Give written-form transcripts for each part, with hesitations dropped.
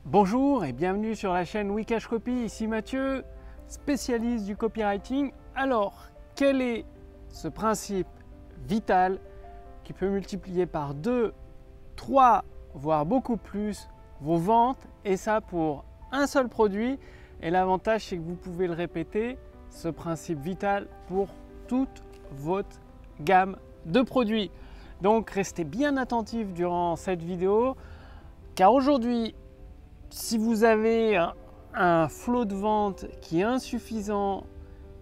Bonjour et bienvenue sur la chaîne Wikash Copy, ici Mathieu, spécialiste du copywriting. Alors, quel est ce principe vital qui peut multiplier par 2, 3, voire beaucoup plus vos ventes, et ça pour un seul produit? Et l'avantage, c'est que vous pouvez le répéter, ce principe vital pour toute votre gamme de produits. Donc, restez bien attentifs durant cette vidéo, car aujourd'hui, si vous avez un flot de vente qui est insuffisant,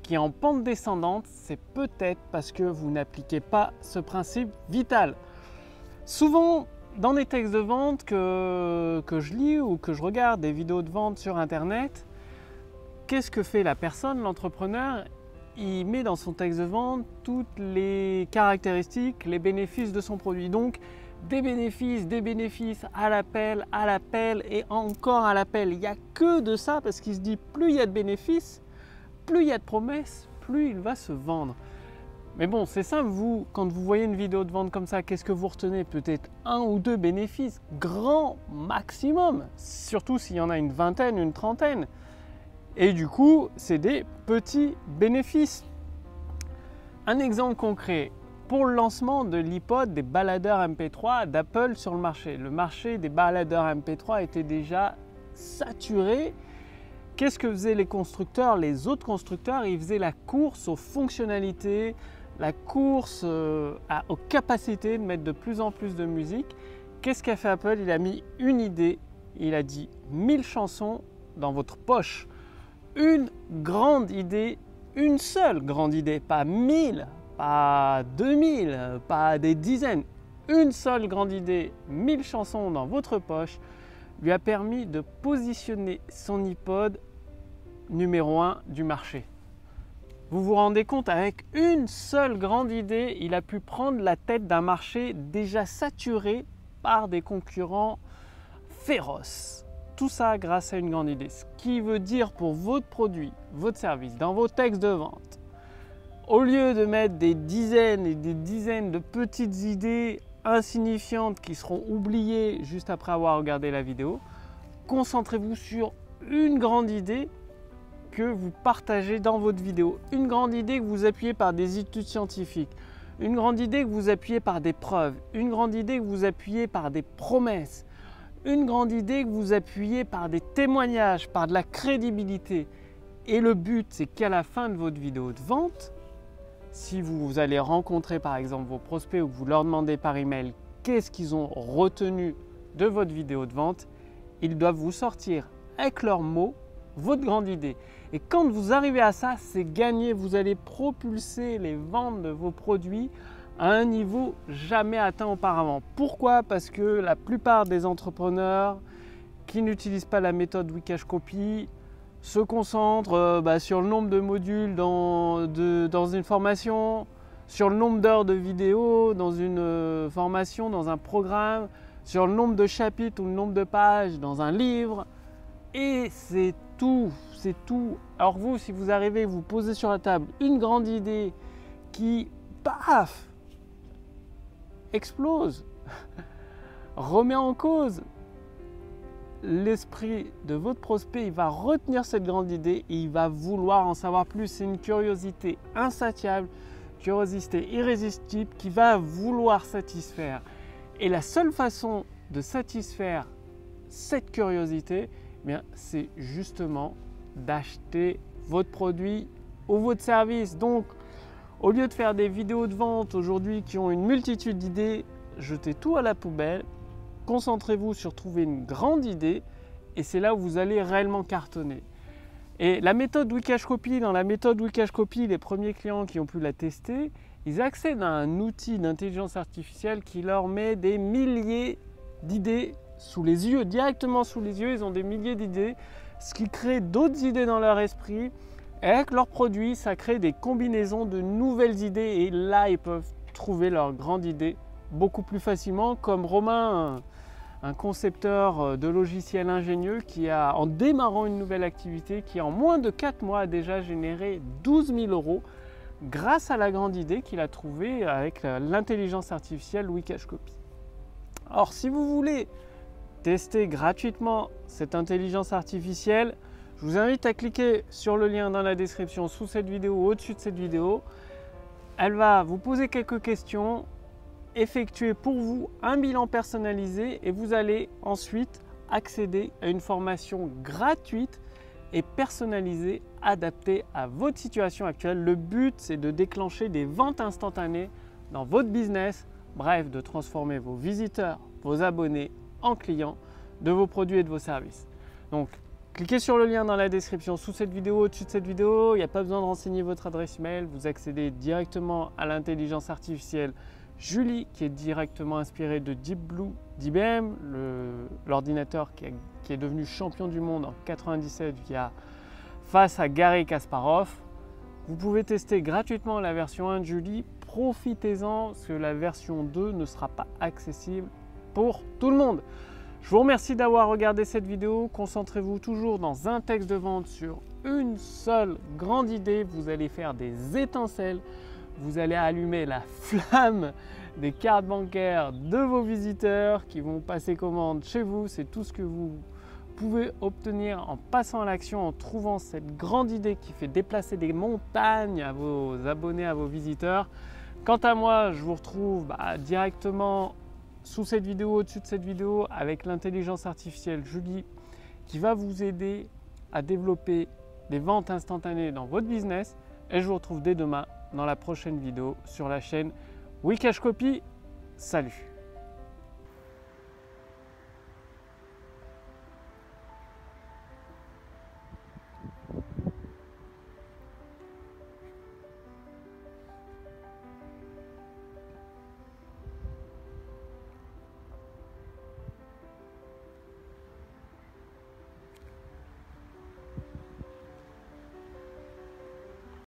qui est en pente descendante, c'est peut-être parce que vous n'appliquez pas ce principe vital. Souvent, dans les textes de vente que je lis ou que je regarde des vidéos de vente sur Internet, qu'est-ce que fait la personne, l'entrepreneur? Il met dans son texte de vente toutes les caractéristiques, les bénéfices de son produit. Donc, des bénéfices à l'appel et encore à l'appel. Il n'y a que de ça parce qu'il se dit plus il y a de bénéfices, plus il y a de promesses, plus il va se vendre. Mais bon, c'est simple, vous, quand vous voyez une vidéo de vente comme ça, qu'est-ce que vous retenez? Peut-être 1 ou 2 bénéfices, grand maximum, surtout s'il y en a une vingtaine, une trentaine. Et du coup, c'est des petits bénéfices. Un exemple concret. Pour le lancement de l'iPod, des baladeurs MP3 d'Apple sur le marché des baladeurs MP3 était déjà saturé. Qu'est-ce que faisaient les constructeurs? Les autres constructeurs, ils faisaient la course aux fonctionnalités, la course aux capacités de mettre de plus en plus de musique. Qu'est-ce qu'a fait Apple? Il a mis une idée, il a dit 1000 chansons dans votre poche. Une grande idée, une seule grande idée, pas 1000. Pas 2000, pas des dizaines, une seule grande idée, 1000 chansons dans votre poche, lui a permis de positionner son iPod numéro 1 du marché. Vous vous rendez compte, avec une seule grande idée, il a pu prendre la tête d'un marché déjà saturé par des concurrents féroces. Tout ça grâce à une grande idée. Ce qui veut dire pour votre produit, votre service, dans vos textes de vente, au lieu de mettre des dizaines et des dizaines de petites idées insignifiantes qui seront oubliées juste après avoir regardé la vidéo, concentrez-vous sur une grande idée que vous partagez dans votre vidéo. Une grande idée que vous appuyez par des études scientifiques. Une grande idée que vous appuyez par des preuves. Une grande idée que vous appuyez par des promesses. Une grande idée que vous appuyez par des témoignages, par de la crédibilité. Et le but, c'est qu'à la fin de votre vidéo de vente, si vous allez rencontrer par exemple vos prospects ou que vous leur demandez par email qu'est-ce qu'ils ont retenu de votre vidéo de vente, ils doivent vous sortir avec leurs mots votre grande idée. Et quand vous arrivez à ça, c'est gagné. Vous allez propulser les ventes de vos produits à un niveau jamais atteint auparavant. Pourquoi? Parce que la plupart des entrepreneurs qui n'utilisent pas la méthode Wikash Copy se concentre sur le nombre de modules dans une formation, sur le nombre d'heures de vidéo dans une formation, dans un programme, sur le nombre de chapitres ou le nombre de pages dans un livre. Et c'est tout, c'est tout. Alors vous, si vous arrivez, vous posez sur la table une grande idée qui, paf, explose, remet en cause l'esprit de votre prospect, il va retenir cette grande idée et il va vouloir en savoir plus. C'est une curiosité insatiable, curiosité irrésistible qui va vouloir satisfaire. Et la seule façon de satisfaire cette curiosité, c'est justement d'acheter votre produit ou votre service. Donc, au lieu de faire des vidéos de vente aujourd'hui qui ont une multitude d'idées, jetez tout à la poubelle. Concentrez-vous sur trouver une grande idée et c'est là où vous allez réellement cartonner. Et la méthode Wikash Copy, dans la méthode Wikash Copy, les premiers clients qui ont pu la tester, ils accèdent à un outil d'intelligence artificielle qui leur met des milliers d'idées sous les yeux, directement sous les yeux. Ils ont des milliers d'idées, ce qui crée d'autres idées dans leur esprit. Et avec leurs produits, ça crée des combinaisons de nouvelles idées et là, ils peuvent trouver leur grande idée beaucoup plus facilement, comme Romain, un concepteur de logiciels ingénieux qui a, en démarrant une nouvelle activité, qui en moins de 4 mois a déjà généré 12 000 € grâce à la grande idée qu'il a trouvée avec l'intelligence artificielle Wikash Copy. Alors si vous voulez tester gratuitement cette intelligence artificielle, je vous invite à cliquer sur le lien dans la description sous cette vidéo ou au-dessus de cette vidéo. Elle va vous poser quelques questions, effectuer pour vous un bilan personnalisé et vous allez ensuite accéder à une formation gratuite et personnalisée, adaptée à votre situation actuelle. Le but, c'est de déclencher des ventes instantanées dans votre business, bref, de transformer vos visiteurs, vos abonnés en clients de vos produits et de vos services. Donc, cliquez sur le lien dans la description sous cette vidéo, au-dessus de cette vidéo. Il n'y a pas besoin de renseigner votre adresse email. Vous accédez directement à l'intelligence artificielle Julie, qui est directement inspirée de Deep Blue d'IBM, l'ordinateur qui est devenu champion du monde en 97 face à Garry Kasparov. Vous pouvez tester gratuitement la version 1 de Julie. Profitez-en, parce que la version 2 ne sera pas accessible pour tout le monde. Je vous remercie d'avoir regardé cette vidéo. Concentrez-vous toujours dans un texte de vente sur une seule grande idée. Vous allez faire des étincelles. Vous allez allumer la flamme des cartes bancaires de vos visiteurs qui vont passer commande chez vous. C'est tout ce que vous pouvez obtenir en passant à l'action, en trouvant cette grande idée qui fait déplacer des montagnes à vos abonnés, à vos visiteurs. Quant à moi, je vous retrouve directement sous cette vidéo, au-dessus de cette vidéo, avec l'intelligence artificielle Julie qui va vous aider à développer des ventes instantanées dans votre business. Et je vous retrouve dès demain dans la prochaine vidéo sur la chaîne Wikash Copy. Salut!